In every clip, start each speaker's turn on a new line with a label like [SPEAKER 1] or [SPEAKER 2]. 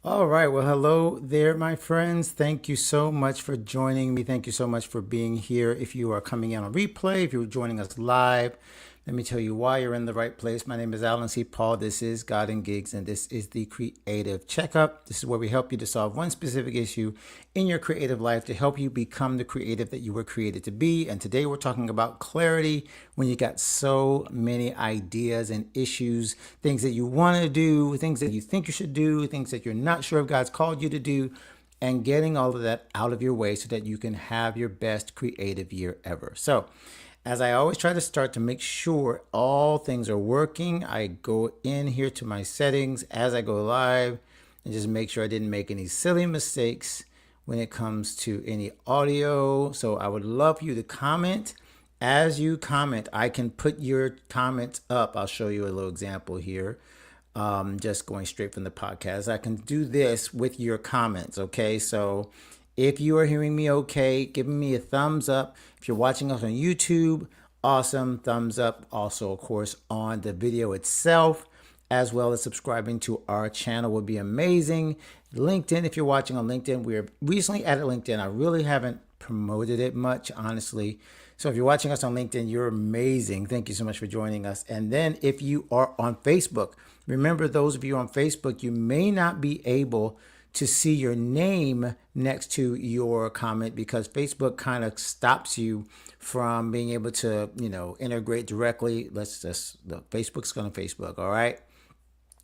[SPEAKER 1] All right. Well, hello there, my friends. Thank you so much for joining me. Thank you so much for being here. If you are coming in on replay, if you're joining us live, let me tell you why you're in the right place. My name is Alan C. Paul. This is God and Gigs, and this is the Creative Checkup. This is where we help you to solve one specific issue in your creative life to help you become the creative that you were created to be. And today we're talking about clarity when you got so many ideas and issues, things that you want to do, things that you think you should do, things that you're not sure if God's called you to do, and getting all of that out of your way so that you can have your best creative year ever. So, as I always try to start to make sure all things are working, I go in here to my settings as I go live and just make sure I didn't make any silly mistakes when it comes to any audio. So I would love you to comment. As you comment, I can put your comments up. I'll show you a little example here. Just going straight from the podcast. I can do this with your comments. Okay, so if you are hearing me okay, giving me a thumbs up. If you're watching us on YouTube, awesome, thumbs up. Also, of course, on the video itself, as well as subscribing to our channel would be amazing. LinkedIn, if you're watching on LinkedIn, we're recently added LinkedIn. I really haven't promoted it much, honestly. So if you're watching us on LinkedIn, you're amazing. Thank you so much for joining us. And then if you are on Facebook, remember those of you on Facebook, you may not be able to see your name next to your comment because Facebook kind of stops you from being able to, integrate directly. Facebook's going to Facebook, all right?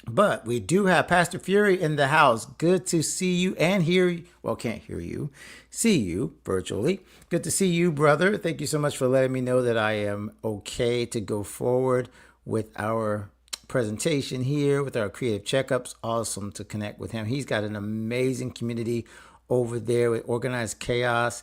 [SPEAKER 1] But we do have Pastor Fury in the house. Good to see you and hear you. Well, can't hear you. See you virtually. Good to see you, brother. Thank you so much for letting me know that I am okay to go forward with our presentation here with our creative checkups. Awesome to connect with him. He's got an amazing community over there with Organized Chaos,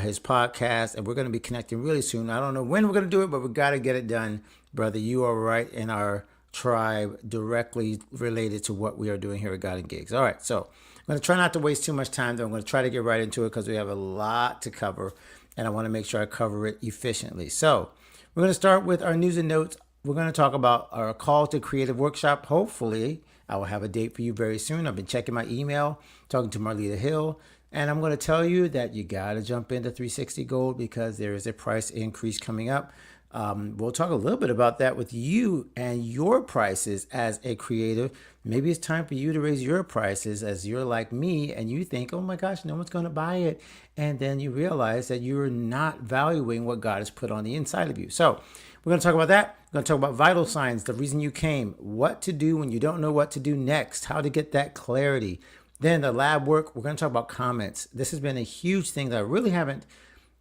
[SPEAKER 1] his podcast, and we're going to be connecting really soon. I don't know when we're going to do it, but we got to get it done, brother. You are right in our tribe, directly related to what we are doing here at God and Gigs. All right, so I'm going to try not to waste too much time, though. I'm going to try to get right into it because we have a lot to cover, and I want to make sure I cover it efficiently. So we're going to start with our news and notes. We're going to talk about our call to creative workshop. Hopefully, I will have a date for you very soon. I've been checking my email, talking to Marlita Hill, and I'm going to tell you that you got to jump into 360 Gold because there is a price increase coming up. We'll talk a little bit about that with you and your prices as a creative. Maybe it's time for you to raise your prices as you're like me and you think, oh my gosh, no one's going to buy it. And then you realize that you're not valuing what God has put on the inside of you. So we're going to talk about that. We're going to talk about vital signs, the reason you came, what to do when you don't know what to do next, how to get that clarity. Then the lab work, we're going to talk about comments. This has been a huge thing that I really haven't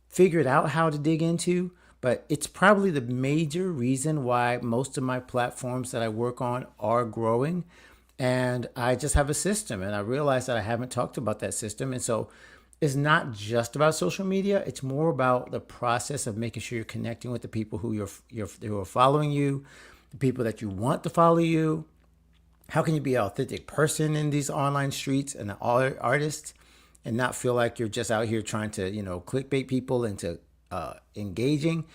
[SPEAKER 1] figured out how to dig into, but it's probably the major reason why most of my platforms that I work on are growing. And I just have a system, and I realized that I haven't talked about that system. And so it's not just about social media. It's more about the process of making sure you're connecting with the people who are following you, the people that you want to follow you. How can you be an authentic person in these online streets and an artist and not feel like you're just out here trying to, clickbait people into engaging?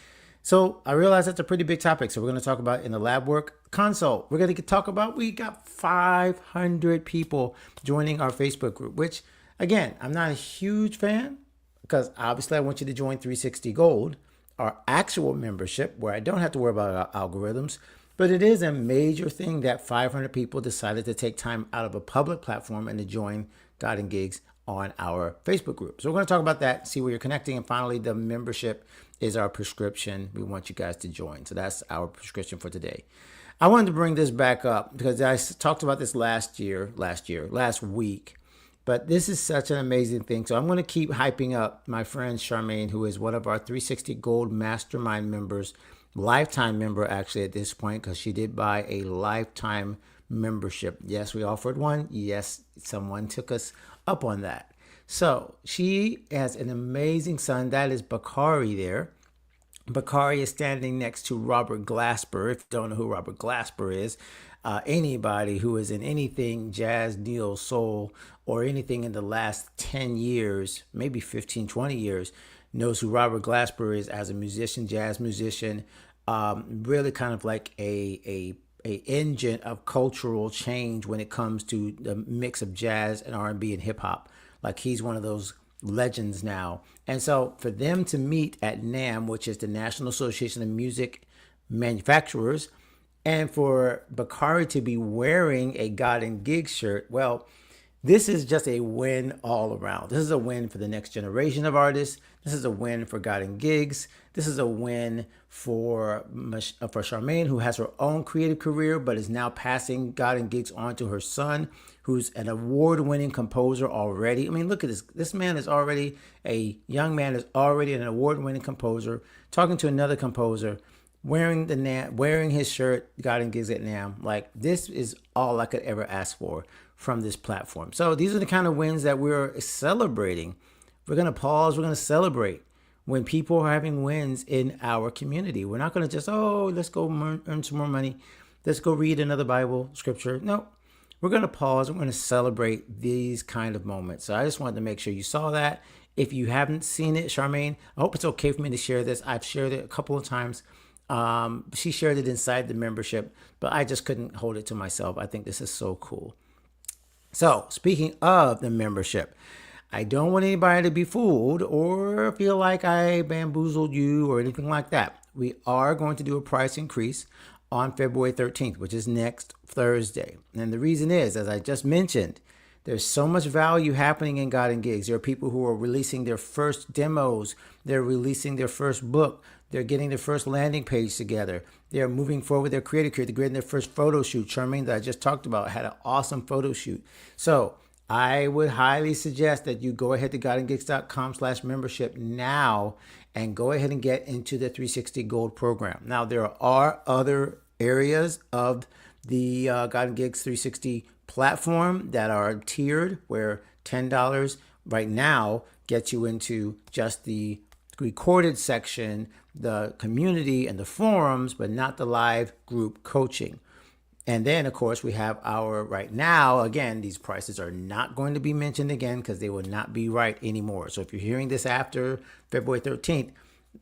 [SPEAKER 1] So I realize that's a pretty big topic. So we're going to talk about in the lab work consult. We're going to talk about, we got 500 people joining our Facebook group, which again, I'm not a huge fan because obviously I want you to join 360 Gold, our actual membership where I don't have to worry about algorithms. But it is a major thing that 500 people decided to take time out of a public platform and to join God and Gigs on our Facebook group. So we're going to talk about that, see where you're connecting. And finally, the membership is our prescription. We want you guys to join. So that's our prescription for today. I wanted to bring this back up because I talked about this last week. But this is such an amazing thing. So I'm going to keep hyping up my friend Charmaine, who is one of our 360 Gold Mastermind members, lifetime member actually at this point, because she did buy a lifetime membership. Yes, we offered one. Yes, someone took us up on that. So she has an amazing son. That is Bakari there. Bakari is standing next to Robert Glasper. If you don't know who Robert Glasper is, anybody who is in anything jazz, neo, soul, or anything in the last 10 years, maybe 15, 20 years, knows who Robert Glasper is as a musician, jazz musician, really kind of like a engine of cultural change when it comes to the mix of jazz and R&B and hip hop. Like he's one of those legends now. And so for them to meet at NAMM, which is the National Association of Music Manufacturers, and for Bakari to be wearing a God and Gig shirt, well, this is just a win all around. This is a win for the next generation of artists. This is a win for God and Gigs. This is a win for Charmaine, who has her own creative career, but is now passing God and Gigs on to her son, who's an award-winning composer already. I mean, look at this. This man is already a young man, is already an award-winning composer, talking to another composer, wearing his shirt, God and Gigs at NAMM. Like, this is all I could ever ask for from this platform. So these are the kind of wins that we're celebrating. We're going to pause. We're going to celebrate when people are having wins in our community. We're not going to just, let's go earn some more money. Let's go read another Bible scripture. No, we're going to pause. We're going to celebrate these kind of moments. So I just wanted to make sure you saw that. If you haven't seen it, Charmaine, I hope it's okay for me to share this. I've shared it a couple of times. She shared it inside the membership, but I just couldn't hold it to myself. I think this is so cool. So speaking of the membership, I don't want anybody to be fooled or feel like I bamboozled you or anything like that. We are going to do a price increase on February 13th, which is next Thursday. And the reason is, as I just mentioned, there's so much value happening in God and Gigs. There are people who are releasing their first demos. They're releasing their first book. They're getting their first landing page together. They're moving forward with their creative career. They're getting their first photo shoot. Charmaine, that I just talked about, had an awesome photo shoot. So I would highly suggest that you go ahead to godandgigs.com/membership now and go ahead and get into the 360 Gold program. Now, there are other areas of the God and Gigs 360 platform that are tiered, where $10 right now gets you into just the recorded section, the community and the forums, but not the live group coaching. And then, of course, we have our right now, again, these prices are not going to be mentioned again because they will not be right anymore. So if you're hearing this after February 13th,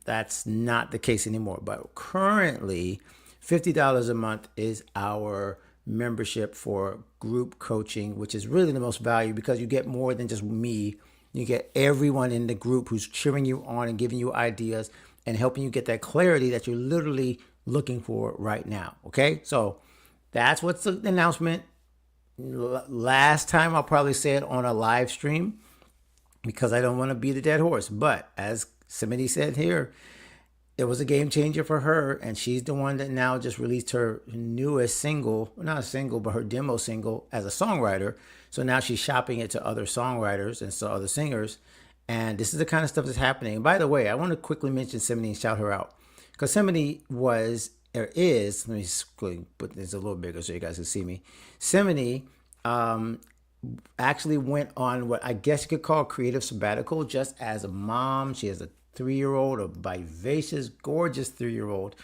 [SPEAKER 1] that's not the case anymore. But currently, $50 a month is our membership for group coaching, which is really the most value because you get more than just me. You get everyone in the group who's cheering you on and giving you ideas. and helping you get that clarity that you're literally looking for right now. Okay, so that's what's the announcement. Last time I'll probably say it on a live stream because I don't want to beat a dead horse. But as somebody said here, it was a game changer for her, and she's the one that now just released her newest single, well, not a single, but her demo single as a songwriter. So now she's shopping it to other songwriters and so other singers. And this is the kind of stuff that's happening. And by the way, I want to quickly mention Simony and shout her out. Because Simony was, or is, let me put this a little bigger so you guys can see me. Simony actually went on what I guess you could call a creative sabbatical just as a mom. She has a 3-year-old, a vivacious, gorgeous 3-year-old.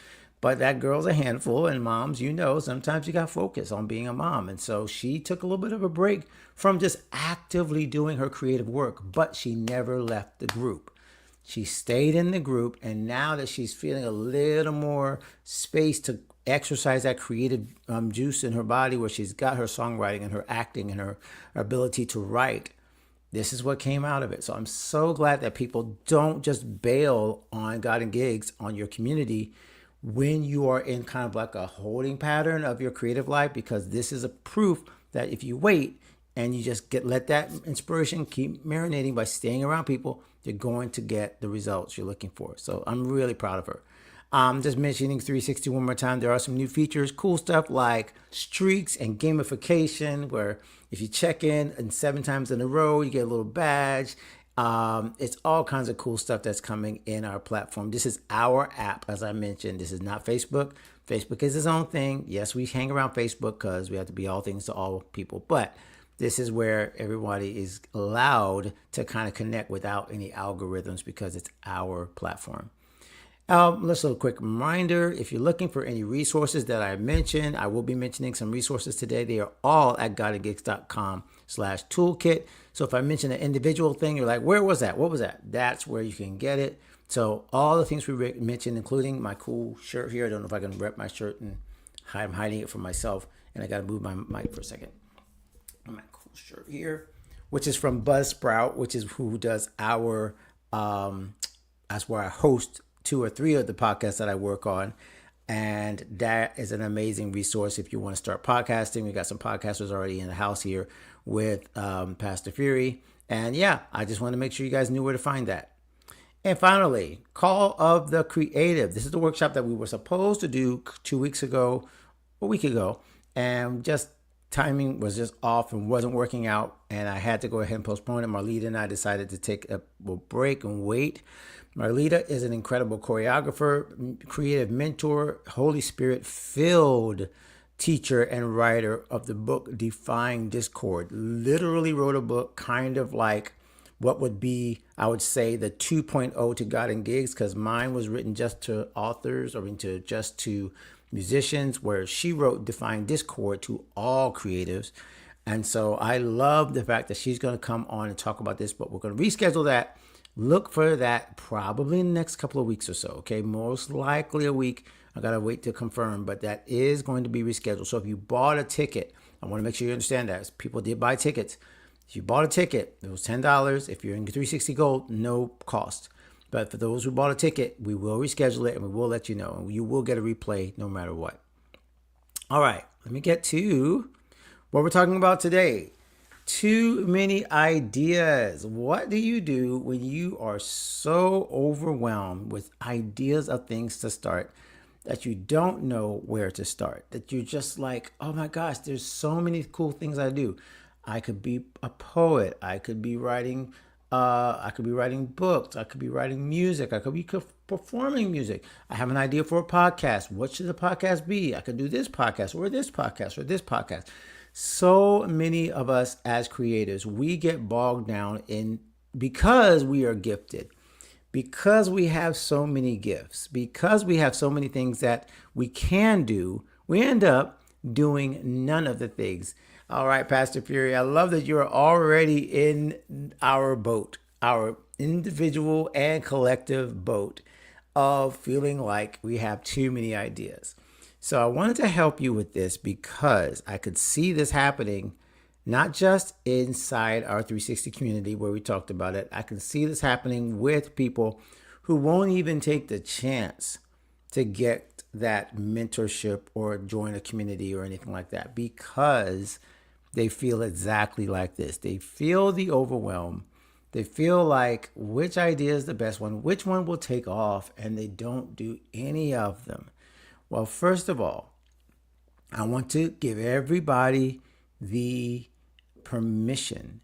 [SPEAKER 1] But that girl's a handful, and moms, sometimes you got to focus on being a mom. And so she took a little bit of a break from just actively doing her creative work, but she never left the group. She stayed in the group, and now that she's feeling a little more space to exercise that creative juice in her body, where she's got her songwriting and her acting and her ability to write, this is what came out of it. So I'm so glad that people don't just bail on God and Gigs on your community when you are in kind of like a holding pattern of your creative life, because this is a proof that if you wait and you just let that inspiration keep marinating by staying around people, you're going to get the results you're looking for. So I'm really proud of her. Just mentioning 360 one more time. There are some new features, cool stuff like streaks and gamification, where if you check in and 7 times in a row, you get a little badge. It's all kinds of cool stuff that's coming in our platform. This is our app, as I mentioned. This is not Facebook. Facebook is its own thing. Yes, we hang around Facebook because we have to be all things to all people. But this is where everybody is allowed to kind of connect without any algorithms because it's our platform. Let's do a quick reminder. If you're looking for any resources that I mentioned, I will be mentioning some resources today. They are all at godandgigs.com/toolkit. So if I mention an individual thing, you're like, where was that? What was that? That's where you can get it. So all the things we mentioned, including my cool shirt here. I don't know if I can rep my shirt, and I'm hiding it from myself. And I got to move my mic for a second. My cool shirt here, which is from Buzzsprout, which is who does our, that's where I host 2 or 3 of the podcasts that I work on. And that is an amazing resource if you want to start podcasting. We got some podcasters already in the house here with Pastor Fury. And yeah, I just want to make sure you guys knew where to find that. And finally, Call of the Creative. This is the workshop that we were supposed to do 2 weeks ago, a week ago. And just timing was just off and wasn't working out. And I had to go ahead and postpone it. Marlita and I decided to take a break and wait. Marlita is an incredible choreographer, creative mentor, Holy Spirit filled teacher and writer of the book Defying Discord. Literally wrote a book kind of like what would be, I would say, the 2.0 to God and Gigs, because mine was written just to authors or just to musicians, where she wrote Defying Discord to all creatives. And so I love the fact that she's going to come on and talk about this, but we're going to reschedule that. Look for that probably in the next couple of weeks or so. Okay, most likely a week. I gotta wait to confirm, but that is going to be rescheduled. So if you bought a ticket, I want to make sure you understand that people did buy tickets. If you bought a ticket, it was $10. If you're in 360 Gold, no cost. But for those who bought a ticket, we will reschedule it and we will let you know, and you will get a replay no matter what. All right, let me get to what we're talking about today. Too many ideas. What do you do when you are so overwhelmed with ideas of things to start that you don't know where to start? That you're just like, oh my gosh, there's so many cool things I do. I could be a poet. I could be writing. I could be writing books. I could be writing music. I could be performing music. I have an idea for a podcast. What should the podcast be? I could do this podcast or this podcast or this podcast. So many of us as creators, we get bogged down in, because we are gifted, because we have so many gifts, because we have so many things that we can do, we end up doing none of the things. All right, Pastor Fury, I love that you're already in our boat, our individual and collective boat of feeling like we have too many ideas. So I wanted to help you with this because I could see this happening, not just inside our 360 community where we talked about it. I can see this happening with people who won't even take the chance to get that mentorship or join a community or anything like that because they feel exactly like this. They feel the overwhelm. They feel like which idea is the best one, which one will take off, and they don't do any of them. Well, first of all, I want to give everybody the permission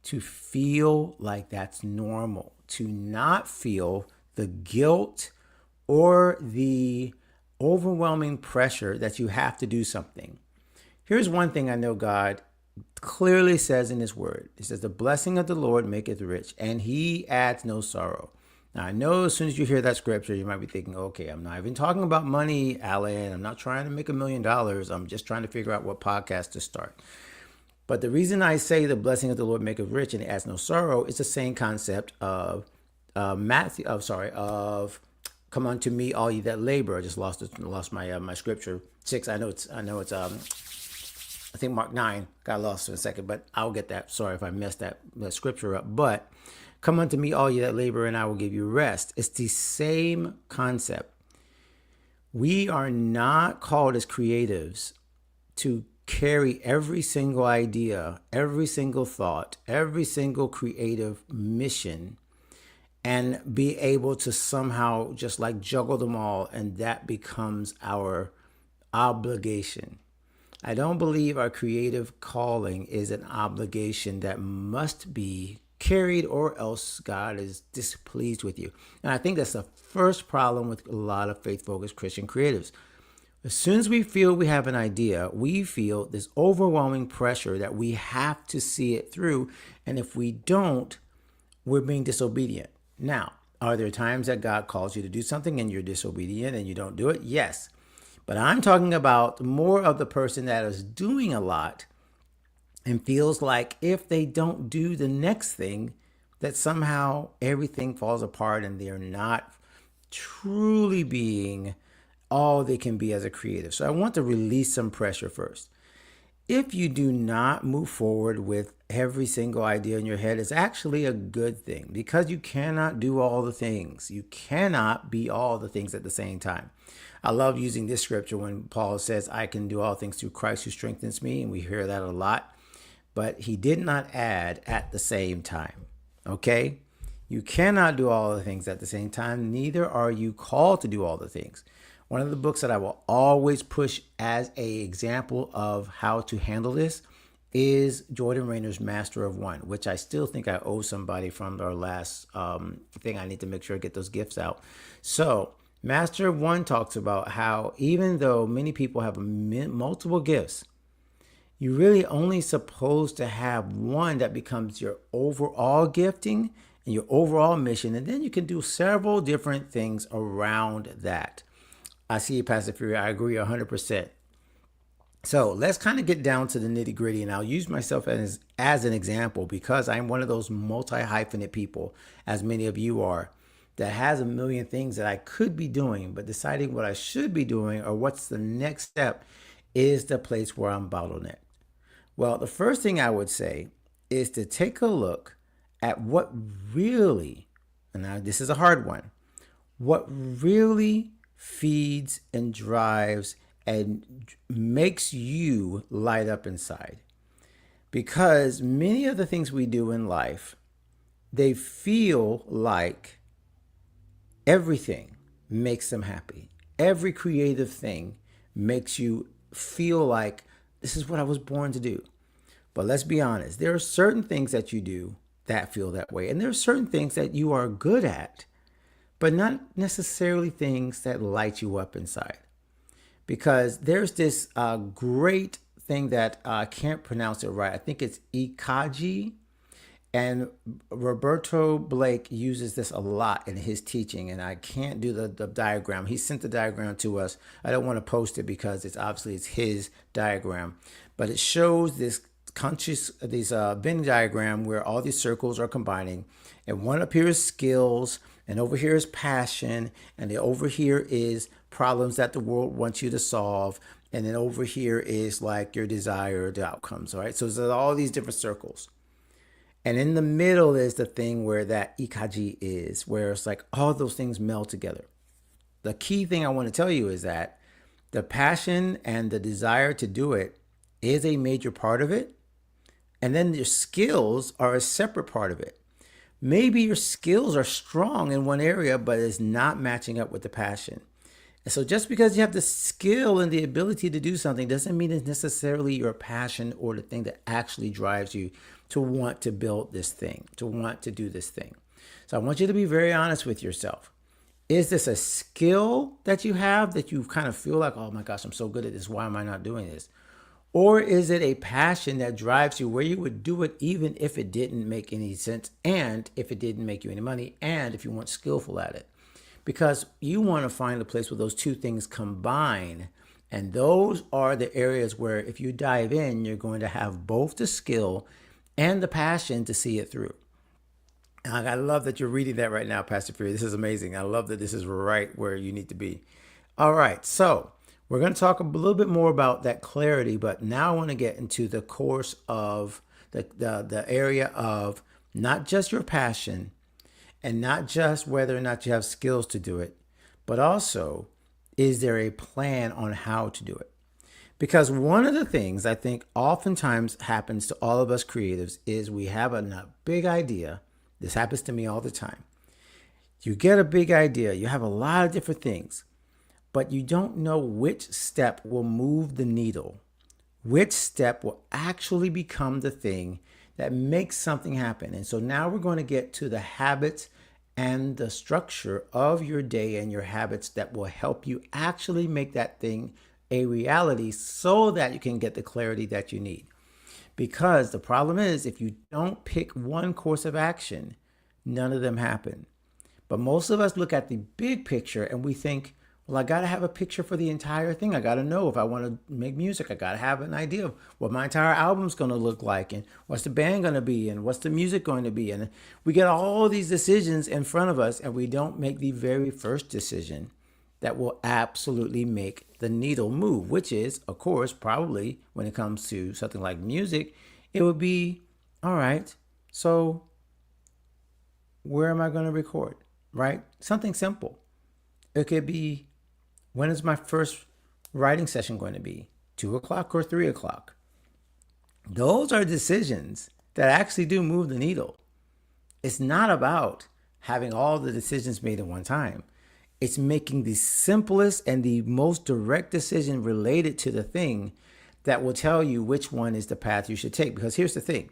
[SPEAKER 1] to feel like that's normal, to not feel the guilt or the overwhelming pressure that you have to do something. Here's one thing I know God clearly says in his word. It says, the blessing of the Lord maketh rich, and he adds no sorrow. Now, I know as soon as you hear that scripture, you might be thinking, okay, I'm not even talking about money, Alan. I'm not trying to make $1 million. I'm just trying to figure out what podcast to start. But the reason I say the blessing of the Lord maketh rich and it adds no sorrow is the same concept of of come unto me, all ye that labor. I just lost my scripture 6. I know it's I think Mark 9 got lost in a second, but I'll get that. Sorry if I messed that scripture up. But come unto me, all ye that labor, and I will give you rest. It's the same concept. We are not called as creatives to carry every single idea, every single thought, every single creative mission, and be able to somehow just like juggle them all, and that becomes our obligation. I don't believe our creative calling is an obligation that must be carried or else God is displeased with you. And I think that's the first problem with a lot of faith-focused Christian creatives. As soon as we feel we have an idea, we feel this overwhelming pressure that we have to see it through. And if we don't, we're being disobedient. Now, are there times that God calls you to do something and you're disobedient and you don't do it? Yes. But I'm talking about more of the person that is doing a lot and feels like if they don't do the next thing, that somehow everything falls apart and they're not truly being all they can be as a creative. So I want to release some pressure first. If you do not move forward with every single idea in your head, it's actually a good thing because you cannot do all the things. You cannot be all the things at the same time. I love using this scripture when Paul says, I can do all things through Christ who strengthens me. And we hear that a lot. But he did not add at the same time. Okay? You cannot do all the things at the same time. Neither are you called to do all the things. One of the books that I will always push as an example of how to handle this is Jordan Rayner's Master of One, which I still think I owe somebody from our last thing. I need to make sure I get those gifts out. So Master of One talks about how even though many people have multiple gifts, you're really only supposed to have one that becomes your overall gifting and your overall mission. And then you can do several different things around that. I see you, Pastor Fury. I agree 100%. So let's kind of get down to the nitty gritty. And I'll use myself as an example because I'm one of those multi-hyphenate people, as many of you are, that has a million things that I could be doing, but deciding what I should be doing or what's the next step is the place where I'm bottlenecked. Well, the first thing I would say is to take a look at what really, and now this is a hard one, what really feeds and drives and makes you light up inside. Because many of the things we do in life, they feel like everything makes them happy. Every creative thing makes you feel like this is what I was born to do. But let's be honest, there are certain things that you do that feel that way. And there are certain things that you are good at, but not necessarily things that light you up inside. Because there's this great thing that I can't pronounce it right. I think it's Ikaji. And Roberto Blake uses this a lot in his teaching, and I can't do the diagram. He sent the diagram to us. I don't want to post it because it's his diagram, but it shows this Venn diagram where all these circles are combining, and one up here is skills, and over here is passion, and over here is problems that the world wants you to solve, and then over here is like your desired outcomes. All right, so there's all these different circles. And in the middle is the thing where that ikaji is, where it's like all those things meld together. The key thing I want to tell you is that the passion and the desire to do it is a major part of it. And then your skills are a separate part of it. Maybe your skills are strong in one area, but it's not matching up with the passion. And so just because you have the skill and the ability to do something doesn't mean it's necessarily your passion or the thing that actually drives you to want to build this thing, to want to do this thing. So I want you to be very honest with yourself. Is this a skill that you have that you kind of feel like, oh my gosh, I'm so good at this. Why am I not doing this? Or is it a passion that drives you where you would do it even if it didn't make any sense and if it didn't make you any money and if you weren't skillful at it? Because you want to find a place where those two things combine. And those are the areas where if you dive in, you're going to have both the skill and the passion to see it through. And I love that you're reading that right now, Pastor Fury. This is amazing. I love that this is right where you need to be. All right, so we're going to talk a little bit more about that clarity, but now I want to get into the course of the area of not just your passion and not just whether or not you have skills to do it, but also is there a plan on how to do it? Because one of the things I think oftentimes happens to all of us creatives is we have a big idea. This happens to me all the time. You get a big idea, you have a lot of different things, but you don't know which step will move the needle, which step will actually become the thing that makes something happen. And so now we're going to get to the habits and the structure of your day and your habits that will help you actually make that thing a reality so that you can get the clarity that you need. Because the problem is, if you don't pick one course of action, none of them happen. But most of us look at the big picture and we think, well, I got to have a picture for the entire thing. I got to know if I want to make music, I got to have an idea of what my entire album's going to look like and what's the band going to be and what's the music going to be. And we get all these decisions in front of us and we don't make the very first decision that will absolutely make the needle move, which is, of course, probably when it comes to something like music, it would be, all right, so where am I going to record, right? Something simple. It could be, when is my first writing session going to be? 2 o'clock or 3 o'clock? Those are decisions that actually do move the needle. It's not about having all the decisions made at one time. It's making the simplest and the most direct decision related to the thing that will tell you which one is the path you should take. Because here's the thing.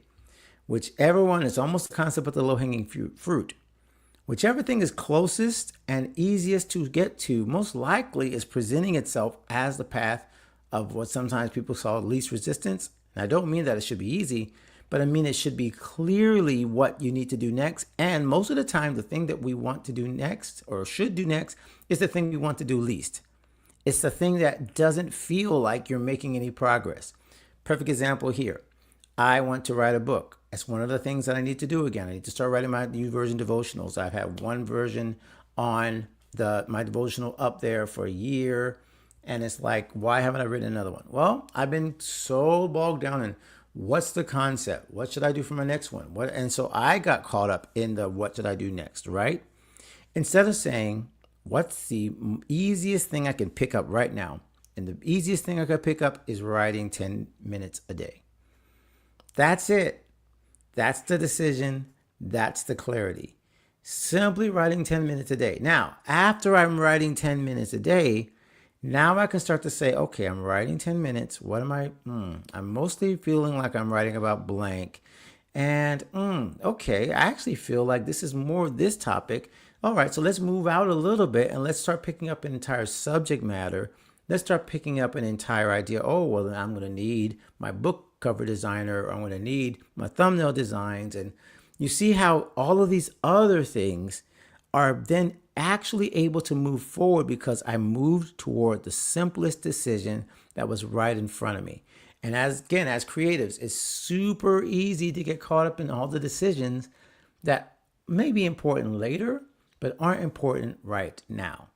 [SPEAKER 1] Whichever one is almost the concept of the low-hanging fruit. Whichever thing is closest and easiest to get to, most likely is presenting itself as the path of what sometimes people call least resistance. And I don't mean that it should be easy, but I mean it should be clearly what you need to do next. And most of the time, the thing that we want to do next or should do next is the thing we want to do least. It's the thing that doesn't feel like you're making any progress. Perfect example here. I want to write a book. That's one of the things that I need to do again. I need to start writing my new version devotionals. I've had one version on my devotional up there for a year. And it's like, why haven't I written another one? Well, I've been so bogged down in what's the concept? What should I do for my next one? And so I got caught up in the what should I do next, right? Instead of saying, what's the easiest thing I can pick up right now? And the easiest thing I could pick up is writing 10 minutes a day. That's it. That's the decision. That's the clarity. Simply writing 10 minutes a day. Now, after I'm writing 10 minutes a day, now I can start to say, okay, I'm writing 10 minutes. What am I? I'm mostly feeling like I'm writing about blank. And, okay, I actually feel like this is more of this topic. All right, so let's move out a little bit and let's start picking up an entire subject matter. Let's start picking up an entire idea. Oh, well, then I'm going to need my book cover designer, or I'm going to need my thumbnail designs. And you see how all of these other things are then actually able to move forward because I moved toward the simplest decision that was right in front of me. And as creatives, it's super easy to get caught up in all the decisions that may be important later, but aren't important right now.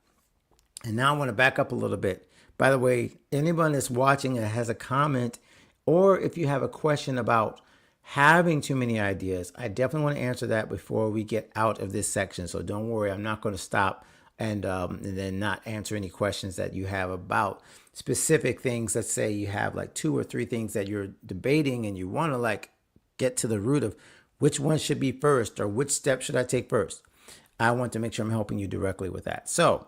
[SPEAKER 1] And now I want to back up a little bit. By the way, anyone that's watching that has a comment, or if you have a question about having too many ideas? I definitely want to answer that before we get out of this section. So don't worry, I'm not going to stop and then not answer any questions that you have about specific things. Let's say you have like 2 or 3 things that you're debating and you want to like get to the root of which one should be first or which step should I take first. I want to make sure I'm helping you directly with that. So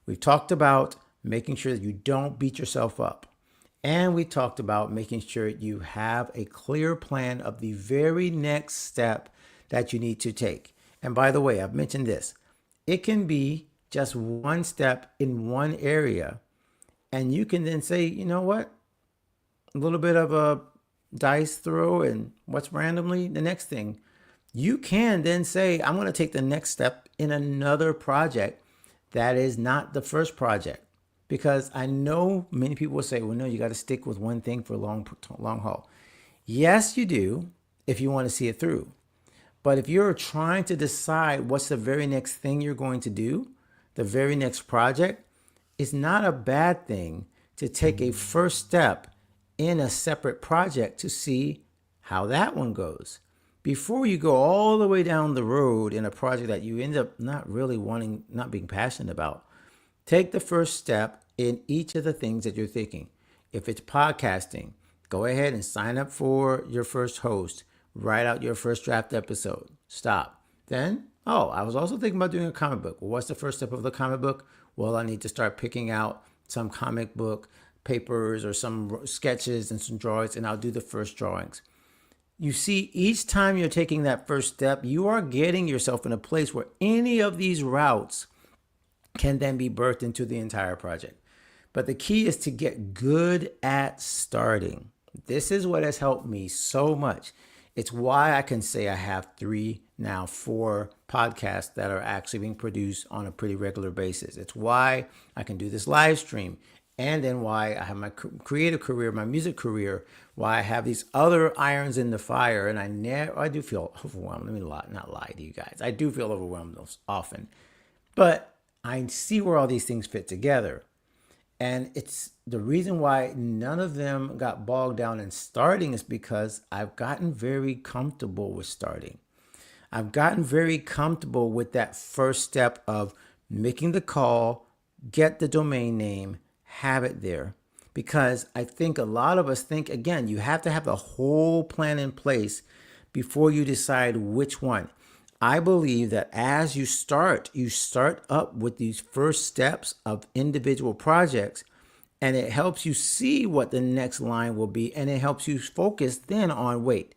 [SPEAKER 1] we've talked about making sure that you don't beat yourself up. And we talked about making sure you have a clear plan of the very next step that you need to take. And by the way, I've mentioned this. It can be just one step in one area. And you can then say, you know what? A little bit of a dice throw and what's randomly the next thing. You can then say, I'm going to take the next step in another project that is not the first project. Because I know many people will say, well, no, you got to stick with one thing for a long haul. Yes, you do, if you want to see it through. But if you're trying to decide what's the very next thing you're going to do, the very next project, it's not a bad thing to take a first step in a separate project to see how that one goes. Before you go all the way down the road in a project that you end up not really wanting, not being passionate about, take the first step in each of the things that you're thinking. If it's podcasting, go ahead and sign up for your first host. Write out your first draft episode. Stop. Then, I was also thinking about doing a comic book. Well, what's the first step of the comic book? Well, I need to start picking out some comic book papers or some sketches and some drawings, and I'll do the first drawings. You see, each time you're taking that first step, you are getting yourself in a place where any of these routes can then be birthed into the entire project. But the key is to get good at starting. This is what has helped me so much. It's why I can say I have 4 podcasts that are actually being produced on a pretty regular basis. It's why I can do this live stream. And then why I have my creative career, my music career, why I have these other irons in the fire. And I do feel overwhelmed. Let me not lie to you guys. I do feel overwhelmed often. But I see where all these things fit together. And it's the reason why none of them got bogged down in starting is because I've gotten very comfortable with starting. I've gotten very comfortable with that first step of making the call, get the domain name, have it there. Because I think a lot of us think, again, you have to have the whole plan in place before you decide which one. I believe that as you start up with these first steps of individual projects, and it helps you see what the next line will be, and it helps you focus then on, wait,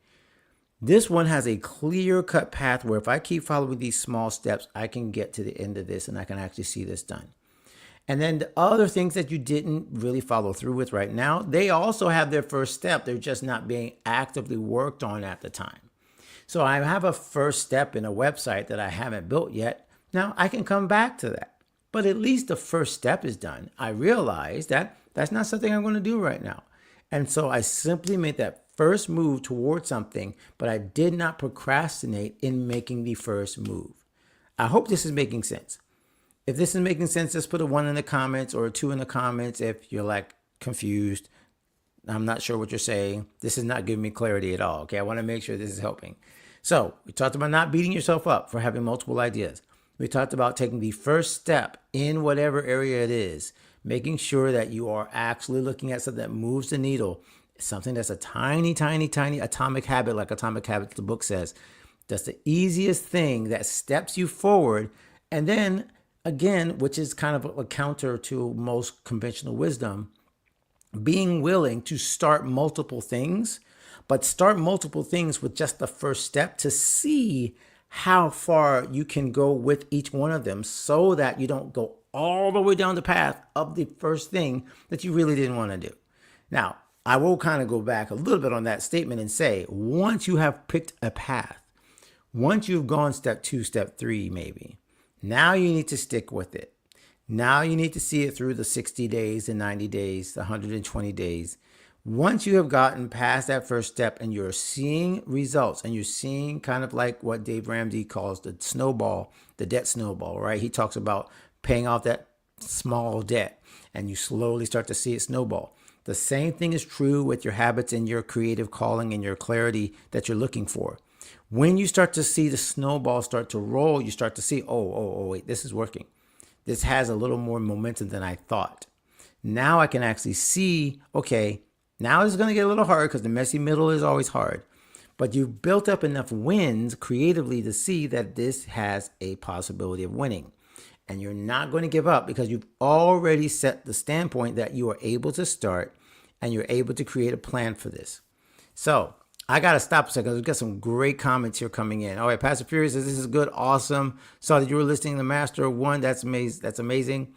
[SPEAKER 1] this one has a clear-cut path where if I keep following these small steps, I can get to the end of this and I can actually see this done. And then the other things that you didn't really follow through with right now, they also have their first step. They're just not being actively worked on at the time. So I have a first step in a website that I haven't built yet. Now I can come back to that, but at least the first step is done. I realize that that's not something I'm going to do right now. And so I simply made that first move towards something, but I did not procrastinate in making the first move. I hope this is making sense. If this is making sense, just put a 1 in the comments or a 2 in the comments if you're like confused. I'm not sure what you're saying. This is not giving me clarity at all. Okay, I want to make sure this is helping. So we talked about not beating yourself up for having multiple ideas. We talked about taking the first step in whatever area it is, making sure that you are actually looking at something that moves the needle, something that's a tiny, tiny, tiny atomic habit, like Atomic Habits, the book says. That's the easiest thing that steps you forward. And then again, which is kind of a counter to most conventional wisdom, being willing to start multiple things, but start multiple things with just the first step to see how far you can go with each one of them so that you don't go all the way down the path of the first thing that you really didn't want to do. Now, I will kind of go back a little bit on that statement and say, once you have picked a path, once you've gone step 2, step 3, maybe, now you need to stick with it. Now you need to see it through the 60 days, the 90 days, the 120 days. Once you have gotten past that first step and you're seeing results and you're seeing kind of like what Dave Ramsey calls the snowball, the debt snowball, right? He talks about paying off that small debt and you slowly start to see it snowball. The same thing is true with your habits and your creative calling and your clarity that you're looking for. When you start to see the snowball start to roll, you start to see, wait, this is working. This has a little more momentum than I thought. Now I can actually see, okay, now it's going to get a little hard because the messy middle is always hard. But you've built up enough wins creatively to see that this has a possibility of winning. And you're not going to give up because you've already set the standpoint that you are able to start and you're able to create a plan for this. So I got to stop a second. We've got some great comments here coming in. All right, Pastor Fury says, this is good, awesome. Saw that you were listening to Master of One. That's amazing. That's amazing.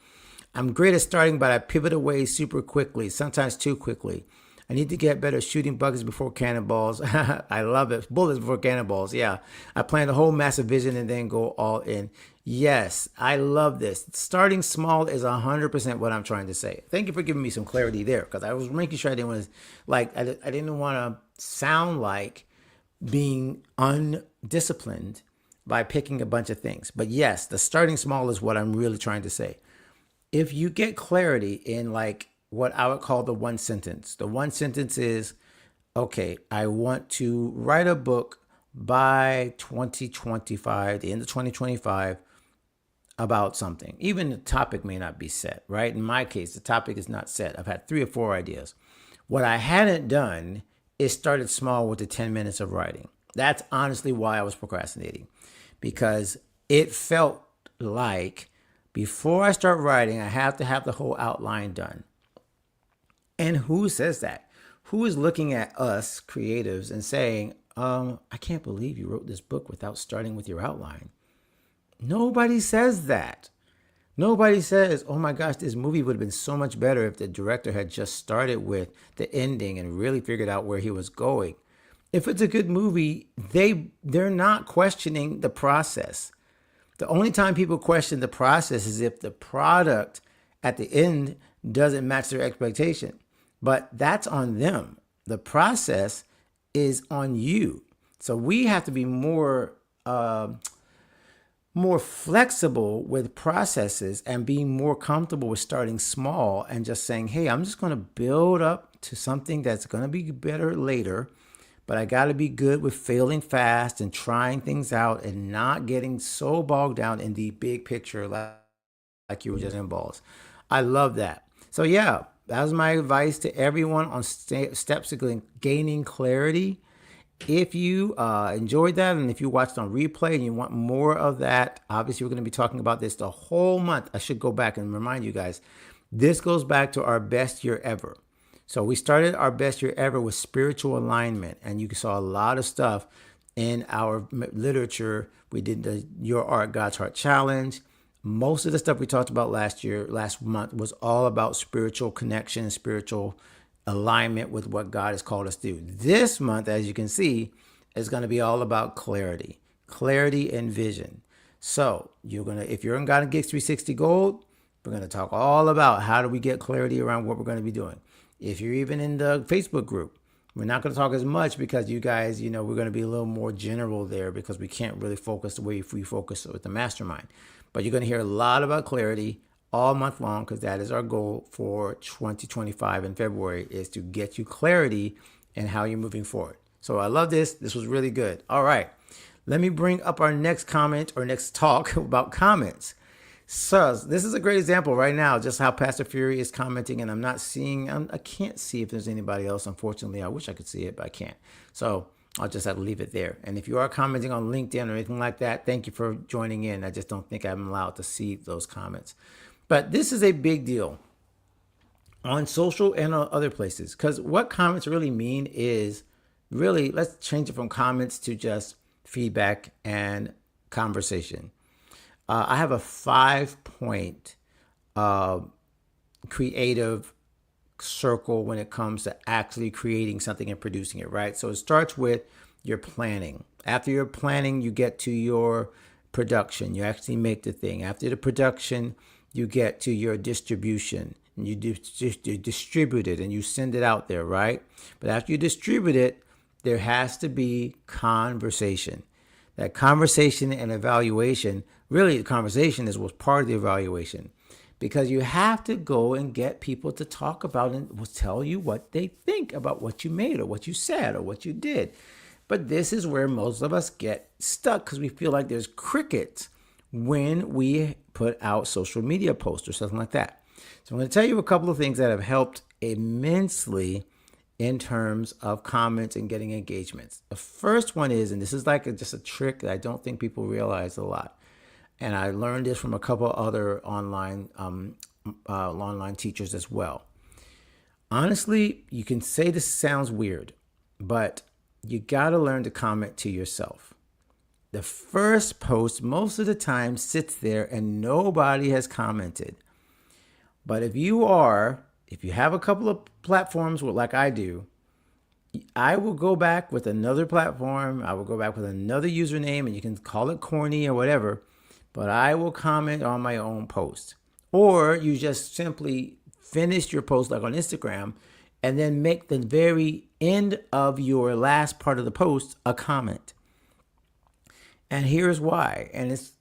[SPEAKER 1] I'm great at starting, but I pivot away super quickly, sometimes too quickly. I need to get better at shooting buckets before cannonballs. I love it. Bullets before cannonballs. Yeah. I plan the whole massive vision and then go all in. Yes, I love this. Starting small is 100% what I'm trying to say. Thank you for giving me some clarity there, because I was making sure I didn't want to, I didn't want to sound like being undisciplined by picking a bunch of things. But yes, the starting small is what I'm really trying to say. If you get clarity in like what I would call the one sentence is, okay, I want to write a book by 2025, the end of 2025, about something. Even the topic may not be set, right? In my case, the topic is not set. I've had 3 or 4 ideas. What I hadn't done is started small with the 10 minutes of writing. That's honestly why I was procrastinating, because it felt like before I start writing, I have to have the whole outline done. And who says that? Who is looking at us creatives and saying, I can't believe you wrote this book without starting with your outline? Nobody says that. Nobody says, oh my gosh, this movie would have been so much better if the director had just started with the ending and really figured out where he was going. If it's a good movie, they're not questioning the process. The only time people question the process is if the product at the end doesn't match their expectation. But that's on them. The process is on you. So we have to be more flexible with processes and being more comfortable with starting small and just saying, hey, I'm just going to build up to something that's going to be better later. But I got to be good with failing fast and trying things out and not getting so bogged down in the big picture like you were just in balls. I love that. So yeah, that was my advice to everyone on steps to gaining clarity. If you enjoyed that and if you watched on replay and you want more of that, obviously we're going to be talking about this the whole month. I should go back and remind you guys, this goes back to our best year ever. So we started our best year ever with spiritual alignment, and you saw a lot of stuff in our literature. We did the Your Art, God's Heart Challenge. Most of the stuff we talked about last month was all about spiritual connection, spiritual alignment with what God has called us to do. This month, as you can see, is going to be all about clarity and vision. So if you're in God and Gigs 360 Gold, we're going to talk all about how do we get clarity around what we're going to be doing. If you're even in the Facebook group, we're not going to talk as much because you guys, we're going to be a little more general there because we can't really focus the way we focus with the mastermind. But you're going to hear a lot about clarity all month long, because that is our goal for 2025 in February, is to get you clarity in how you're moving forward. So I love this. This was really good. All right. Let me bring up our next comment or next talk about comments. So this is a great example right now, just how Pastor Fury is commenting, and I can't see if there's anybody else. Unfortunately, I wish I could see it, but I can't. So I'll just have to leave it there. And if you are commenting on LinkedIn or anything like that, thank you for joining in. I just don't think I'm allowed to see those comments. But this is a big deal on social and on other places, because what comments really mean is really, let's change it from comments to just feedback and conversation. I have a 5-point creative circle when it comes to actually creating something and producing it, right? So it starts with your planning. After your planning, you get to your production. You actually make the thing. After the production, you get to your distribution. And you distribute it and you send it out there, right? But after you distribute it, there has to be conversation. That conversation and evaluation, really the conversation was part of the evaluation. because you have to go and get people to talk about and will tell you what they think about what you made or what you said or what you did. But this is where most of us get stuck because we feel like there's crickets when we put out social media posts or something like that. So I'm going to tell you a couple of things that have helped immensely in terms of comments and getting engagements. The first one is, and this is like just a trick that I don't think people realize a lot, and I learned this from a couple other online teachers as well. Honestly, you can say this sounds weird, but you got to learn to comment to yourself. The first post most of the time sits there and nobody has commented. But if you have a couple of platforms like I do, I will go back with another platform. I will go back with another username, and you can call it corny or whatever, but I will comment on my own post. Or you just simply finish your post like on Instagram and then make the very end of your last part of the post a comment. And here's why. And it's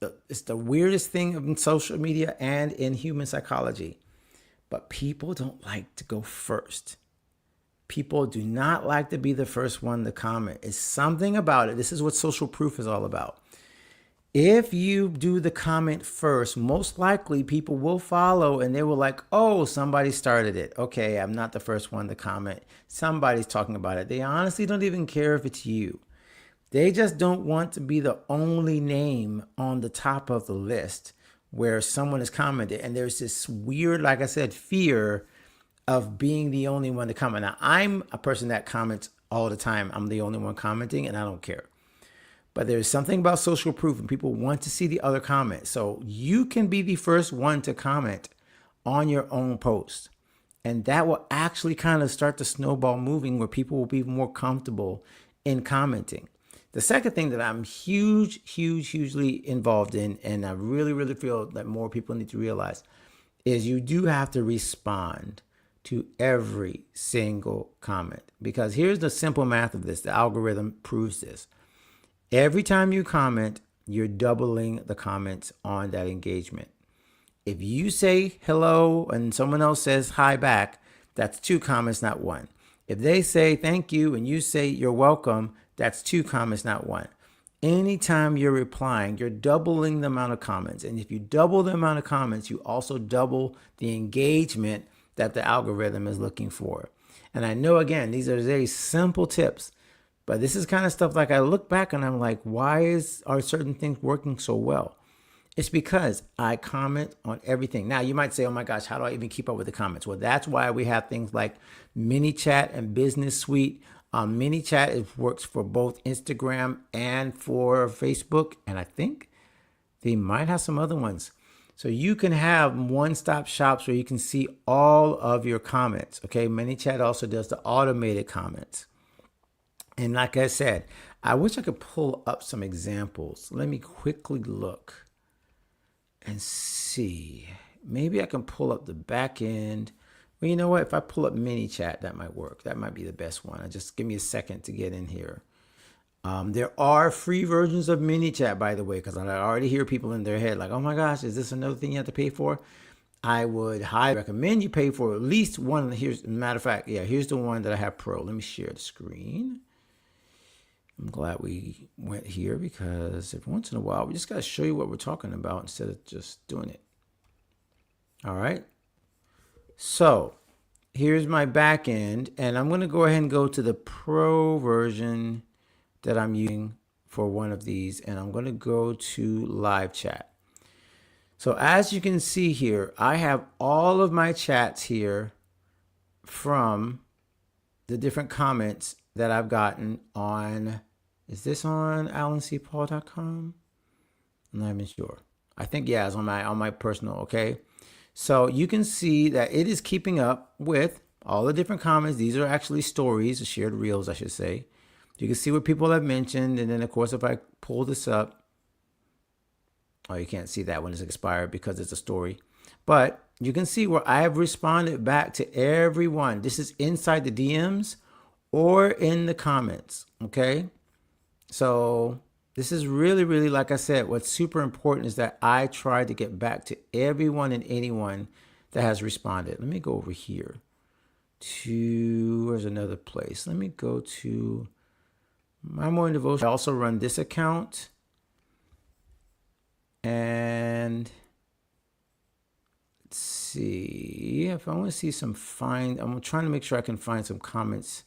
[SPEAKER 1] the weirdest thing in social media and in human psychology. But people don't like to go first. People do not like to be the first one to comment. It's something about it. This is what social proof is all about. If you do the comment first, most likely people will follow and they will like, oh, somebody started it. Okay, I'm not the first one to comment. Somebody's talking about it. They honestly don't even care if it's you. They just don't want to be the only name on the top of the list where someone has commented. And there's this weird, like I said, fear of being the only one to comment. Now, I'm a person that comments all the time. I'm the only one commenting and I don't care. But there's something about social proof and people want to see the other comment. So you can be the first one to comment on your own post. And that will actually kind of start the snowball moving where people will be more comfortable in commenting. The second thing that I'm hugely involved in, and I really feel that more people need to realize, is you do have to respond to every single comment. Because here's the simple math of this. The algorithm proves this. Every time you comment, you're doubling the comments on that engagement. If you say hello and someone else says hi back, that's 2 comments, not 1. If they say thank you and you say you're welcome, that's 2 comments, not 1. Anytime you're replying, you're doubling the amount of comments. And if you double the amount of comments, you also double the engagement that the algorithm is looking for. And I know, again, these are very simple tips, but this is kind of stuff like I look back and I'm like, why are certain things working so well? It's because I comment on everything. Now, you might say, oh my gosh, how do I even keep up with the comments? Well, that's why we have things like Mini Chat and Business Suite. Mini Chat works for both Instagram and for Facebook. And I think they might have some other ones. So you can have one-stop shops where you can see all of your comments. Okay, Mini Chat also does the automated comments. And like I said, I wish I could pull up some examples. Let me quickly look and see. Maybe I can pull up the back end. Well, you know what? If I pull up Mini Chat, that might work. That might be the best one. Just give me a second to get in here. There are free versions of Mini Chat, by the way, because I already hear people in their head like, oh my gosh, is this another thing you have to pay for? I would highly recommend you pay for at least one. Here's, matter of fact, yeah, here's the one that I have pro. Let me share the screen. I'm glad we went here because every once in a while, we just got to show you what we're talking about instead of just doing it. All right. So here's my back end, and I'm going to go ahead and go to the pro version that I'm using for one of these, and I'm going to go to live chat. So as you can see here, I have all of my chats here from the different comments that I've gotten on, is this on alancpaul.com? I'm not even sure. I think, yeah, it's on my personal, okay? So you can see that it is keeping up with all the different comments. These are actually stories, shared reels, I should say. You can see what people have mentioned. And then, of course, if I pull this up, oh, you can't see that one is expired because it's a story. But you can see where I have responded back to everyone. This is inside the DMs or in the comments, okay? So This is really, really, like I said, what's super important is that I try to get back to everyone and anyone that has responded. Let me go over here to, where's another place? Let me go to my morning devotion. I also run this account. And let's see if I want to see I'm trying to make sure I can find some comments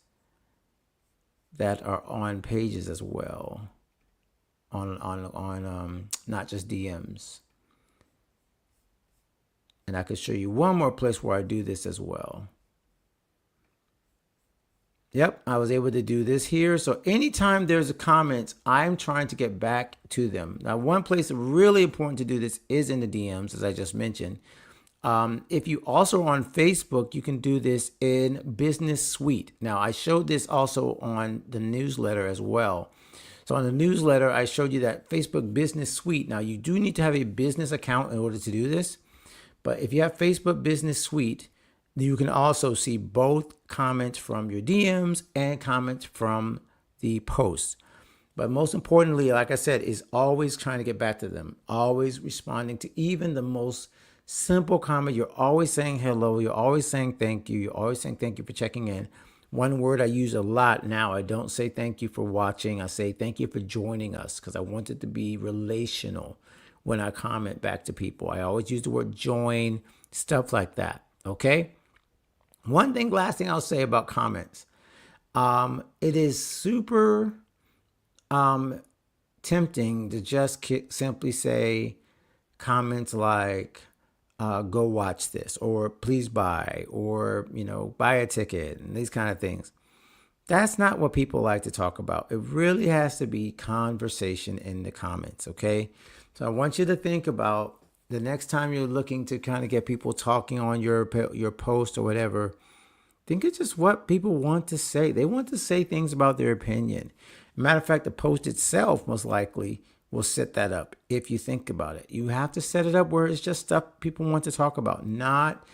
[SPEAKER 1] that are on pages as well, on not just DMs. And I could show you one more place where I do this as well. Yep, I was able to do this here. So anytime there's a comment, I'm trying to get back to them. Now, one place really important to do this is in the DMs, as I just mentioned. If you also are on Facebook, you can do this in Business Suite. Now, I showed this also on the newsletter as well. So on the newsletter, I showed you that Facebook Business Suite. Now, you do need to have a business account in order to do this. But if you have Facebook Business Suite, you can also see both comments from your DMs and comments from the posts. But most importantly, like I said, is always trying to get back to them, always responding to even the most simple comment. You're always saying hello. You're always saying thank you. You're always saying thank you for checking in. One word I use a lot now, I don't say thank you for watching. I say thank you for joining us because I want it to be relational when I comment back to people. I always use the word join, stuff like that. Okay? Last thing I'll say about comments. It is super tempting to just simply say comments like, go watch this, or please buy, or, buy a ticket, and these kind of things. That's not what people like to talk about. It really has to be conversation in the comments, okay? So I want you to think about the next time you're looking to kind of get people talking on your post or whatever, think of just what people want to say. They want to say things about their opinion. Matter of fact, the post itself most likely will set that up. If you think about it, you have to set it up where it's just stuff people want to talk about, not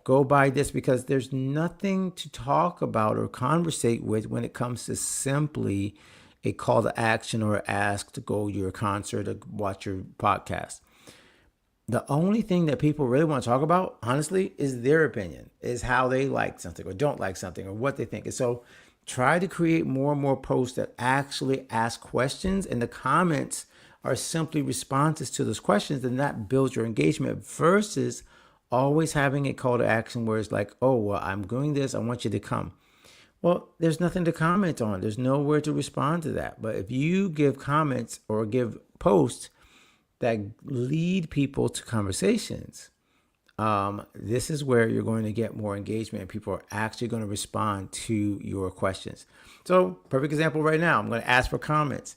[SPEAKER 1] go by this, because there's nothing to talk about or conversate with when it comes to simply a call to action or ask to go to your concert or watch your podcast. The only thing that people really want to talk about, honestly, is their opinion, is how they like something or don't like something or what they think. And so try to create more and more posts that actually ask questions, and the comments are simply responses to those questions, and that builds your engagement versus always having a call to action where it's like, oh, well, I'm doing this, I want you to come. Well, there's nothing to comment on. There's nowhere to respond to that. But if you give comments or give posts that lead people to conversations, this is where you're going to get more engagement, and people are actually going to respond to your questions. So, perfect example right now, I'm going to ask for comments.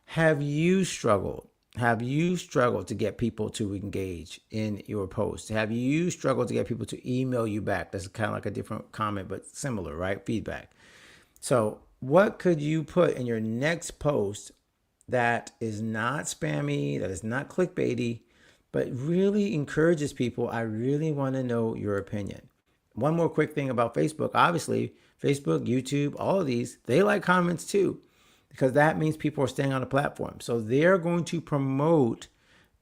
[SPEAKER 1] Have you struggled? Have you struggled to get people to engage in your post? Have you struggled to get people to email you back? That's kind of like a different comment, but similar, right? Feedback. So what could you put in your next post that is not spammy, that is not clickbaity, but really encourages people? I really want to know your opinion. One more quick thing about Facebook. Obviously, Facebook, YouTube, all of these, they like comments too, because that means people are staying on the platform. So they're going to promote